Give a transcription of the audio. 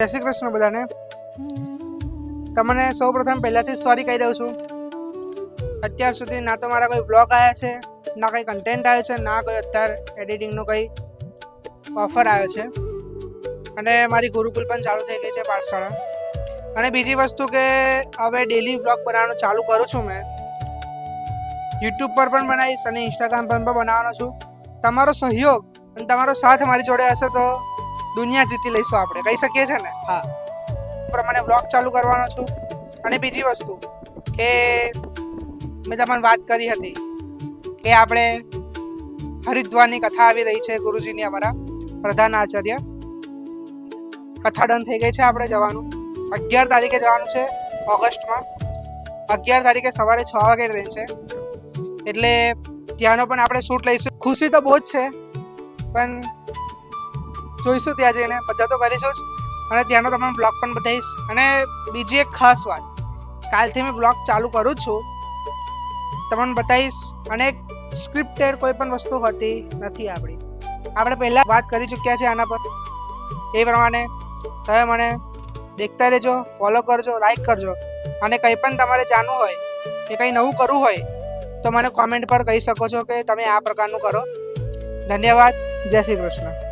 જય શ્રી કૃષ્ણ બધાને. તમને સૌપ્રથમ પહેલાથી સોરી કહી દઉં છું. અત્યાર સુધી ના તો મારા કોઈ બ્લોગ આવ્યા છે, ના કંઈ કન્ટેન્ટ આવ્યો છે, ના કોઈ અત્યારે એડિટિંગનો કંઈ ઓફર આવ્યો છે. અને મારી ગુરુકુલ પણ ચાલુ થઈ ગઈ છે, પાઠશાળા. અને બીજી વસ્તુ કે હવે ડેલી બ્લોગ બનાવવાનું ચાલુ કરું છું. મેં યુટ્યુબ પર પણ બનાવીશ અને ઇન્સ્ટાગ્રામ પર પણ બનાવવાનો છું. તમારો સહયોગ અને તમારો સાથ મારી જોડે હશે તો દુનિયા જીતી લઈશું આપણે, કહી શકીએ છીએ ને. હા, પ્રમાણે બ્લોગ ચાલુ કરવાનો છું. અને બીજી વસ્તુ કે મેં તમને વાત કરી હતી કે આપણે હરિદ્વારની કથા આવી રહી છે. ગુરુજીની અમારા પ્રધાન આચાર્ય કથા ડન થઈ ગઈ છે. આપણે જવાનું 11 તારીખે જવાનું છે ઓગસ્ટમાં. 11 તારીખે સવારે 6 વાગે ટ્રેન છે, એટલે ત્યાંનો પણ આપણે શૂટ લઈશું. ખુશી તો બહુ જ છે, પણ જોઈશું ત્યાં જઈને, મજા તો કરીશું જ. અને ત્યાંનો તમને બ્લોગ પણ બતાવીશ. અને બીજી એક ખાસ વાત, કાલથી મેં બ્લોગ ચાલુ કરું જ છું, તમને બતાવીશ. અને સ્ક્રિપ્ટેડ કોઈ પણ વસ્તુ હોતી નથી આપણી. આપણે પહેલાં વાત કરી ચૂક્યા છે આના પર. એ પ્રમાણે તમે મને દેખતા રહેજો, ફોલો કરજો, લાઈક કરજો. અને કંઈ પણ તમારે જાણવું હોય કે કંઈ નવું કરવું હોય તો મને કોમેન્ટ પર કહી શકો છો કે તમે આ પ્રકારનું કરો. ધન્યવાદ. જય શ્રી કૃષ્ણ.